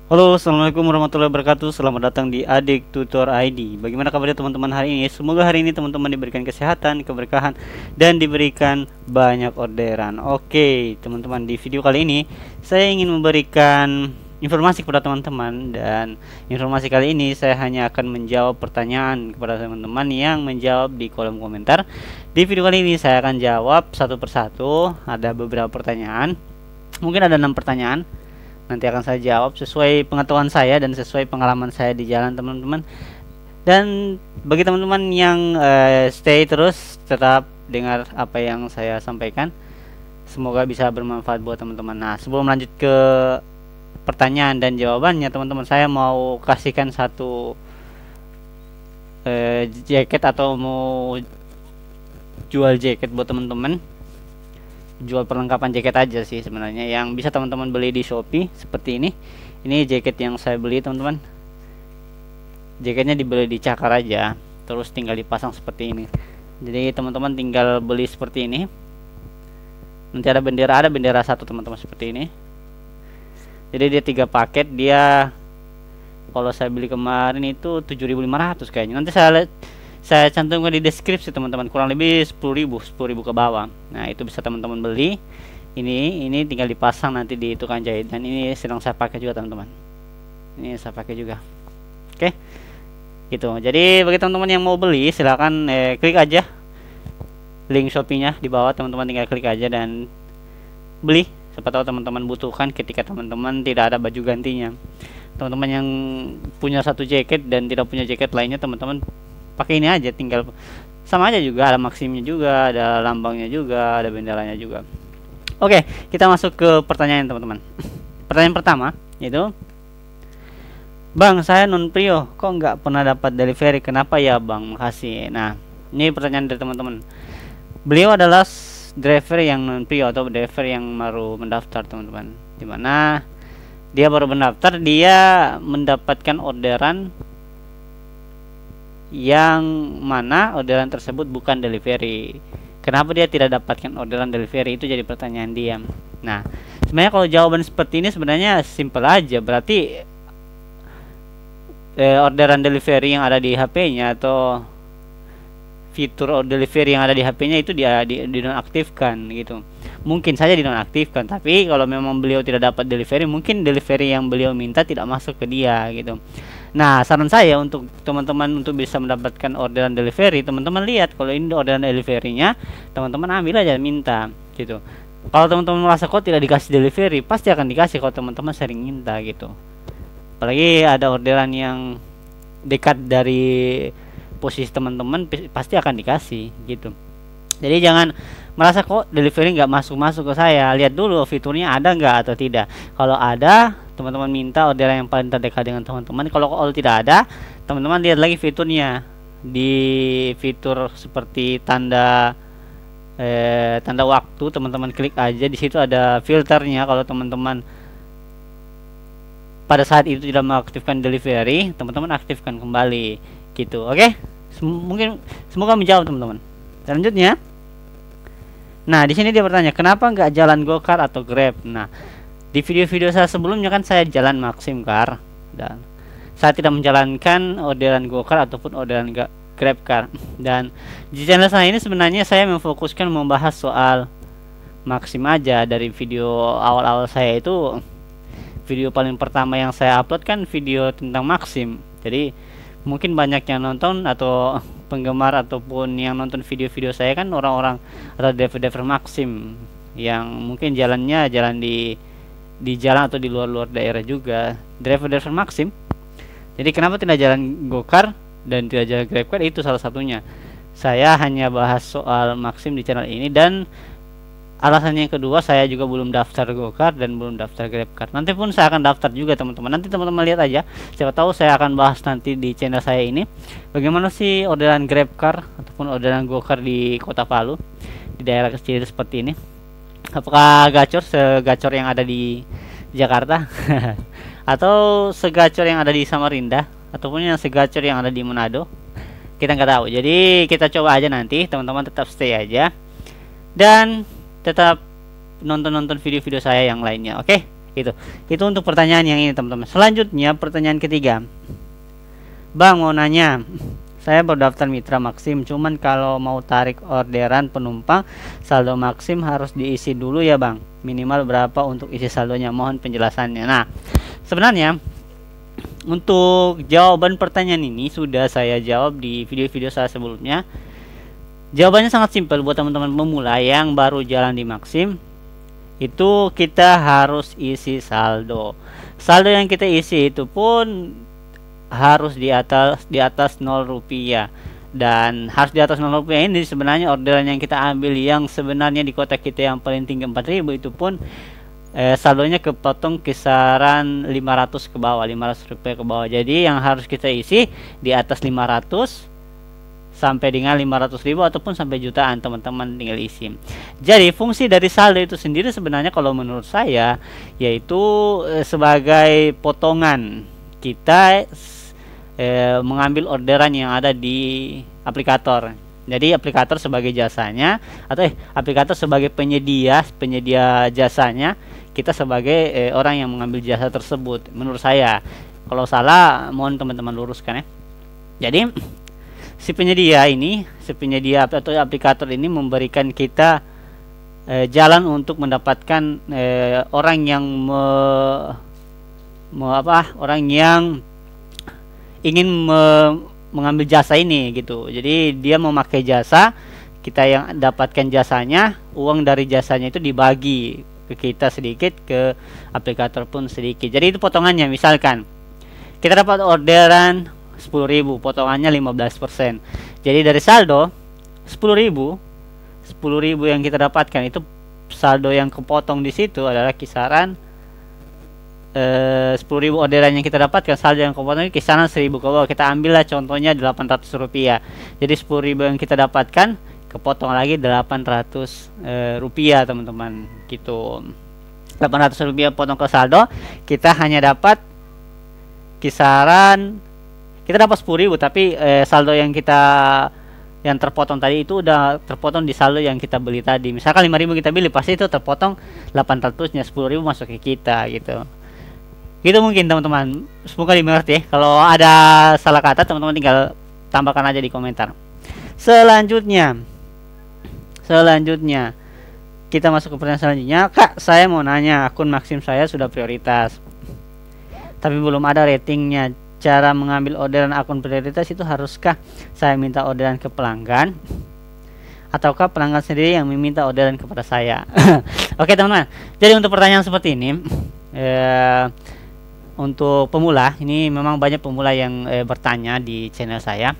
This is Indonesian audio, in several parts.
Halo, assalamualaikum warahmatullahi wabarakatuh. Selamat datang di Adik Tutor ID. Bagaimana kabarnya teman-teman hari ini? Semoga hari ini teman-teman diberikan kesehatan, keberkahan, dan diberikan banyak orderan. Oke, teman-teman, di video kali ini saya ingin memberikan informasi kepada teman-teman, dan informasi kali ini saya hanya akan menjawab pertanyaan kepada teman-teman yang menjawab di kolom komentar. Di video kali ini saya akan jawab satu persatu. Ada beberapa pertanyaan, mungkin ada 6 pertanyaan. Nanti akan saya jawab sesuai pengetahuan saya dan sesuai pengalaman saya di jalan, teman-teman. Dan bagi teman-teman yang stay terus, tetap dengar apa yang saya sampaikan. Semoga bisa bermanfaat buat teman-teman. Nah, sebelum lanjut ke pertanyaan dan jawabannya, teman-teman, saya mau kasihkan satu jaket, atau mau jual jaket buat teman-teman. Jual perlengkapan jaket aja sih sebenarnya, yang bisa teman-teman beli di Shopee seperti ini. Ini jaket yang saya beli, teman-teman. Jaketnya dibeli di Cakar aja, terus tinggal dipasang seperti ini. Jadi teman-teman tinggal beli seperti ini. Nanti ada bendera satu, teman-teman, seperti ini. Jadi dia 3 paket. Dia, kalau saya beli kemarin itu 7.500 kayaknya. Nanti saya cantumkan di deskripsi, teman-teman. Kurang lebih 10.000 ke bawah. Nah, itu bisa teman-teman beli. Ini tinggal dipasang nanti di tukang jahit. Dan ini sedang saya pakai juga, teman-teman. Ini saya pakai juga. Oke, gitu. Jadi bagi teman-teman yang mau beli, silakan klik aja link Shopee-nya di bawah, teman-teman. Tinggal klik aja dan beli. Siapa tahu teman-teman butuhkan ketika teman-teman tidak ada baju gantinya. Teman-teman yang punya satu jaket dan tidak punya jaket lainnya, teman-teman pakai ini aja, tinggal sama aja juga, ada maksimnya juga, ada lambangnya juga, ada benderanya juga. Oke, kita masuk ke pertanyaan, teman-teman. Pertanyaan pertama yaitu, Bang, saya non prio, kok nggak pernah dapat delivery, kenapa ya Bang? Makasih. Nah, ini pertanyaan dari teman-teman. Beliau adalah driver yang non prio atau driver yang baru mendaftar, teman-teman. Dimana dia baru mendaftar, dia mendapatkan orderan yang mana orderan tersebut bukan delivery. Kenapa dia tidak dapatkan orderan delivery? Itu jadi pertanyaan dia. Nah, sebenarnya kalau jawaban seperti ini sebenarnya simple aja. Berarti orderan delivery yang ada di HP-nya atau fitur delivery yang ada di HP-nya itu dia dinonaktifkan gitu. Mungkin saja dinonaktifkan, tapi kalau memang beliau tidak dapat delivery, mungkin delivery yang beliau minta tidak masuk ke dia gitu. Nah, saran saya untuk teman-teman untuk bisa mendapatkan orderan delivery, teman-teman lihat kalau ini orderan deliverynya, teman-teman ambil aja, minta gitu. Kalau teman-teman merasa kok tidak dikasih delivery, pasti akan dikasih kalau teman-teman sering minta gitu. Apalagi ada orderan yang dekat dari posisi teman-teman, pasti akan dikasih gitu. Jadi jangan merasa kok delivery nggak masuk ke saya. Lihat dulu fiturnya ada nggak atau tidak. Kalau ada, teman-teman minta orderan yang paling terdekat dengan teman-teman. Kalau tidak ada, teman-teman lihat lagi fiturnya. Di fitur seperti tanda waktu, teman-teman klik aja. Di situ ada filternya. Kalau teman-teman pada saat itu tidak mengaktifkan delivery, teman-teman aktifkan kembali gitu. Oke? Mungkin semoga menjawab, teman-teman. Selanjutnya, nah di sini dia bertanya, kenapa nggak jalan Gokar atau Grab? Nah, di video-video saya sebelumnya kan saya jalan Maxim Car, dan saya tidak menjalankan orderan Gokar ataupun orderan Grab Car. Dan di channel saya ini sebenarnya saya memfokuskan membahas soal Maxim aja. Dari video awal-awal saya itu, video paling pertama yang saya upload kan video tentang Maxim. Jadi mungkin banyak yang nonton atau penggemar ataupun yang nonton video-video saya kan orang-orang atau driver Maxim yang mungkin jalan di jalan atau di luar daerah juga, driver Maxim. Jadi kenapa tidak jalan Gokar dan tidak jalan GrabCar? Itu salah satunya. Saya hanya bahas soal Maxim di channel ini, dan alasannya yang kedua, saya juga belum daftar Gokar dan belum daftar GrabCar. Nanti pun saya akan daftar juga, teman-teman. Nanti teman-teman lihat aja. Siapa tahu saya akan bahas nanti di channel saya ini bagaimana sih orderan GrabCar ataupun orderan Gokar di Kota Palu, di daerah kecil seperti ini. Apakah gacor segacor yang ada di Jakarta atau segacor yang ada di Samarinda ataupun yang segacor yang ada di Manado? Kita nggak tahu. Jadi kita coba aja nanti, teman-teman tetap stay aja dan tetap nonton video-video saya yang lainnya. Oke, Gitu. Itu untuk pertanyaan yang ini teman-teman. Selanjutnya pertanyaan ketiga. Bang mau nanya, saya baru daftar Mitra Maxim, cuman kalau mau tarik orderan penumpang saldo Maxim harus diisi dulu ya Bang. Minimal berapa untuk isi saldonya? Mohon penjelasannya. Nah, sebenarnya untuk jawaban pertanyaan ini sudah saya jawab di video-video saya sebelumnya. Jawabannya sangat simpel buat teman-teman pemula yang baru jalan di Maxim. Itu kita harus isi saldo. Saldo yang kita isi itu pun harus di atas 0 rupiah, dan harus di atas 0 rupiah ini sebenarnya orderan yang kita ambil yang sebenarnya di kota kita yang paling tinggi 4.000 itu pun saldonya kepotong kisaran 500 ke bawah, 500 rupiah ke bawah. Jadi yang harus kita isi di atas 500 sampai dengan 500.000 ataupun sampai jutaan, teman-teman tinggal isi. Jadi fungsi dari saldo itu sendiri sebenarnya kalau menurut saya yaitu sebagai potongan kita mengambil orderan yang ada di aplikator. Jadi aplikator sebagai jasanya, atau aplikator sebagai penyedia jasanya, kita sebagai orang yang mengambil jasa tersebut. Menurut saya, kalau salah mohon teman-teman luruskan ya. Jadi si penyedia atau aplikator ini memberikan kita jalan untuk mendapatkan orang yang orang yang ingin mengambil jasa ini gitu. Jadi dia memakai jasa, kita yang dapatkan jasanya, uang dari jasanya itu dibagi ke kita sedikit, ke aplikator pun sedikit. Jadi itu potongannya. Misalkan kita dapat orderan 10.000, potongannya 15%. Jadi dari saldo 10.000 yang kita dapatkan itu saldo yang kepotong di situ adalah kisaran 10.000 orderan yang kita dapatkan, saldo yang kepotong kisaran 1.000 ke bawah. Kita ambillah contohnya 800 rupiah. Jadi 10.000 yang kita dapatkan kepotong lagi 800 rupiah teman-teman gitu. 800 rupiah potong ke saldo, kita hanya dapat kisaran, kita dapat 10.000 tapi saldo yang terpotong tadi itu udah terpotong di saldo yang kita beli tadi. Misalkan 5.000 kita beli, pasti itu terpotong 800-nya, 10.000 masuk ke kita gitu. Gitu mungkin teman-teman, semoga dimengerti ya. Kalau ada salah kata teman-teman tinggal tambahkan aja di komentar. Selanjutnya kita masuk ke pertanyaan selanjutnya. Kak, saya mau nanya, akun Maxim saya sudah prioritas tapi belum ada ratingnya. Cara mengambil orderan akun prioritas itu haruskah saya minta orderan ke pelanggan ataukah pelanggan sendiri yang meminta orderan kepada saya? Oke teman-teman, jadi untuk pertanyaan seperti ini untuk pemula, ini memang banyak pemula yang bertanya di channel saya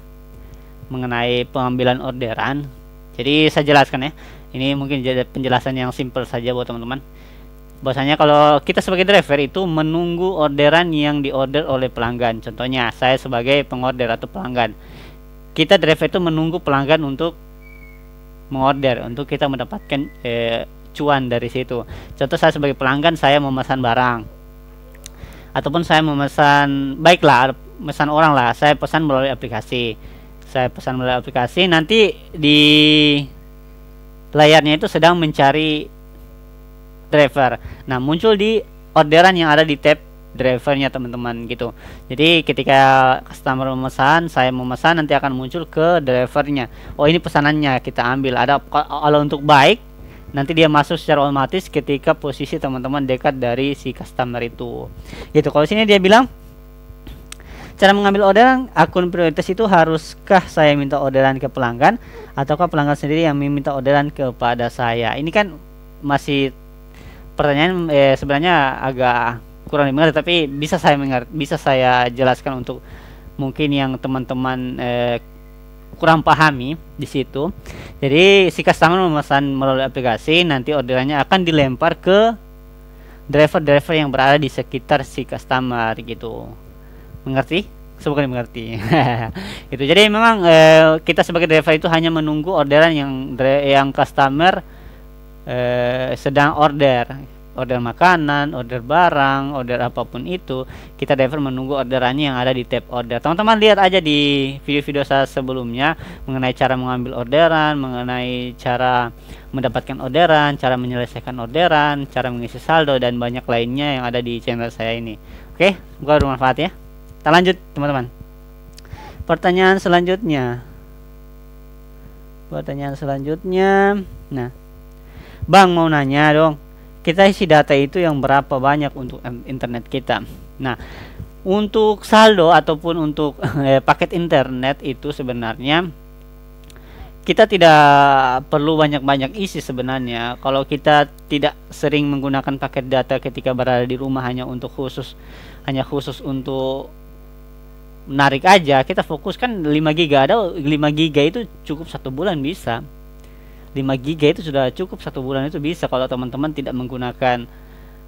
mengenai pengambilan orderan. Jadi saya jelaskan ya, ini mungkin jadi penjelasan yang simple saja buat teman-teman. Bahwasanya kalau kita sebagai driver itu menunggu orderan yang diorder oleh pelanggan. Contohnya saya sebagai pengorder atau pelanggan, kita driver itu menunggu pelanggan untuk mengorder, untuk kita mendapatkan cuan dari situ. Contoh saya sebagai pelanggan, saya memesan barang ataupun saya memesan, baiklah memesan orang lah, saya pesan melalui aplikasi. Nanti di layarnya itu sedang mencari driver. Nah, muncul di orderan yang ada di tab drivernya teman-teman gitu. Jadi ketika customer memesan, saya memesan, nanti akan muncul ke drivernya. Oh, ini pesanannya, kita ambil. Ada kalau untuk baik, nanti dia masuk secara otomatis ketika posisi teman-teman dekat dari si customer itu. Gitu. Kalau sini dia bilang cara mengambil orderan akun prioritas itu haruskah saya minta orderan ke pelanggan ataukah pelanggan sendiri yang meminta orderan kepada saya? Ini kan masih pertanyaan sebenarnya agak kurang dimengerti, tapi bisa saya jelaskan untuk mungkin yang teman-teman kurang pahami di situ. Jadi si customer memesan melalui aplikasi, nanti orderannya akan dilempar ke driver-driver yang berada di sekitar si customer gitu. Mengerti? Semoga dimengerti. Gitu. Jadi memang kita sebagai driver itu hanya menunggu orderan yang customer sedang order. order makanan, order barang, order apapun itu, kita driver menunggu orderannya yang ada di tab order. Teman-teman lihat aja di video-video saya sebelumnya mengenai cara mengambil orderan, mengenai cara mendapatkan orderan, cara menyelesaikan orderan, cara mengisi saldo, dan banyak lainnya yang ada di channel saya ini. Oke, semoga bermanfaat ya. Kita lanjut teman-teman. Pertanyaan selanjutnya. Nah, Bang mau nanya dong, kita isi data itu yang berapa banyak untuk internet kita? Nah, untuk saldo ataupun untuk paket internet itu sebenarnya kita tidak perlu banyak-banyak isi sebenarnya. Kalau kita tidak sering menggunakan paket data ketika berada di rumah hanya khusus untuk menarik aja, kita fokuskan 5 GB. Ada 5 GB itu cukup 1 bulan bisa. 5 GB itu sudah cukup 1 bulan itu bisa kalau teman-teman tidak menggunakan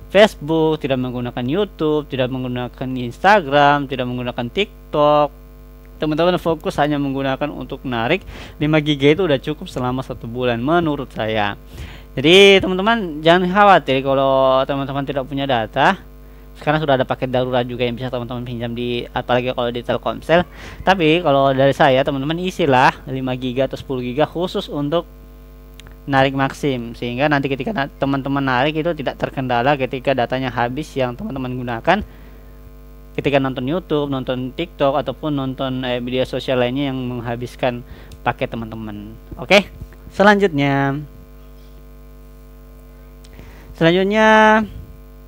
Facebook, tidak menggunakan YouTube, tidak menggunakan Instagram, tidak menggunakan TikTok. Teman-teman fokus hanya menggunakan untuk narik, 5 GB itu udah cukup selama 1 bulan menurut saya. Jadi teman-teman jangan khawatir kalau teman-teman tidak punya data. Sekarang sudah ada paket darurat juga yang bisa teman-teman pinjam di, apalagi kalau di Telkomsel. Tapi kalau dari saya, teman-teman isilah 5 GB atau 10 GB khusus untuk narik Maxim, sehingga nanti ketika teman-teman narik itu tidak terkendala ketika datanya habis yang teman-teman gunakan ketika nonton YouTube, nonton TikTok, ataupun nonton media sosial lainnya yang menghabiskan paket teman-teman. Oke, selanjutnya,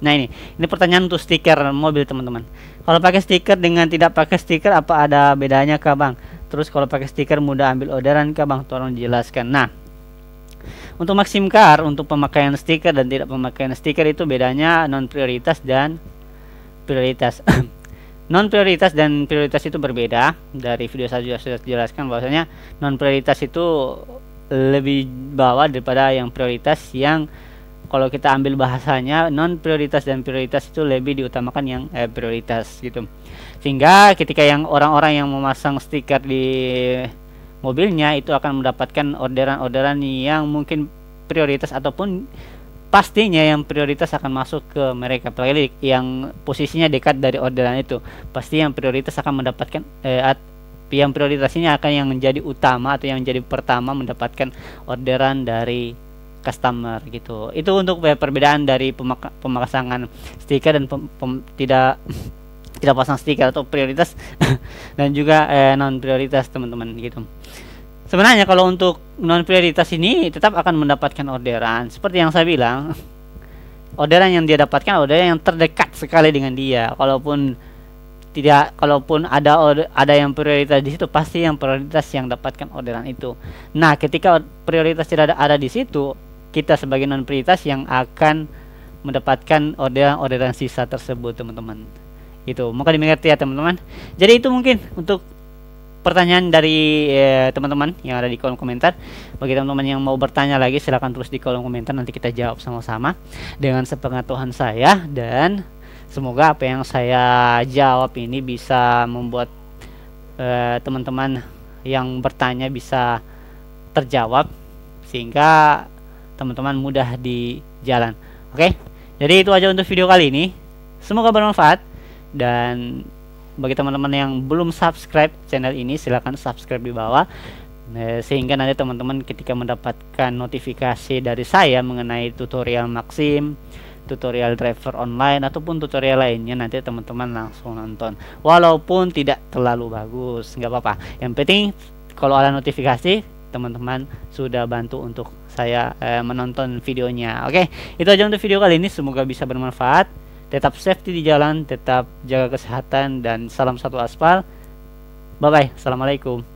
nah ini pertanyaan untuk stiker mobil teman-teman. Kalau pakai stiker dengan tidak pakai stiker apa ada bedanya kah Bang? Terus kalau pakai stiker mudah ambil orderan kah Bang? Tolong dijelaskan. Nah, untuk Maxim Car, untuk pemakaian stiker dan tidak pemakaian stiker itu bedanya non prioritas dan prioritas. Non prioritas dan prioritas itu berbeda. Dari video saya juga sudah jelaskan bahwasanya non prioritas itu lebih bawah daripada yang prioritas, yang kalau kita ambil bahasanya non prioritas dan prioritas itu lebih diutamakan yang prioritas gitu. Sehingga ketika yang orang-orang yang memasang stiker di mobilnya itu akan mendapatkan orderan-orderan yang mungkin prioritas, ataupun pastinya yang prioritas akan masuk ke mereka, apalagi yang posisinya dekat dari orderan itu. Pasti yang prioritas akan mendapatkan yang prioritas ini akan yang menjadi utama atau yang menjadi pertama mendapatkan orderan dari customer gitu. Itu untuk perbedaan dari pemasangan stiker dan tidak pasang stiker atau prioritas dan juga non prioritas teman-teman gitu. Sebenarnya kalau untuk non prioritas ini tetap akan mendapatkan orderan seperti yang saya bilang. Orderan yang dia dapatkan orderan yang terdekat sekali dengan dia. Kalaupun ada yang prioritas di situ, pasti yang prioritas yang dapatkan orderan itu. Nah, ketika prioritas tidak ada di situ, kita sebagai non prioritas yang akan mendapatkan orderan sisa tersebut teman-teman. Itu maka dimengerti ya teman-teman. Jadi itu mungkin untuk pertanyaan dari teman-teman yang ada di kolom komentar. Bagi teman-teman yang mau bertanya lagi, silahkan tulis di kolom komentar, nanti kita jawab sama-sama dengan sepengetahuan saya, dan semoga apa yang saya jawab ini bisa membuat teman-teman yang bertanya bisa terjawab, sehingga teman-teman mudah di jalan. Oke, jadi itu aja untuk video kali ini. Semoga bermanfaat, dan bagi teman-teman yang belum subscribe channel ini, silahkan subscribe di bawah, sehingga nanti teman-teman ketika mendapatkan notifikasi dari saya mengenai tutorial Maxim, tutorial driver online, ataupun tutorial lainnya, nanti teman-teman langsung nonton. Walaupun tidak terlalu bagus, nggak apa-apa. Yang penting kalau ada notifikasi, teman-teman sudah bantu untuk saya menonton videonya. Oke, itu aja untuk video kali ini. Semoga bisa bermanfaat. Tetap safety di jalan, tetap jaga kesehatan, dan salam satu aspal. Bye bye. Assalamualaikum.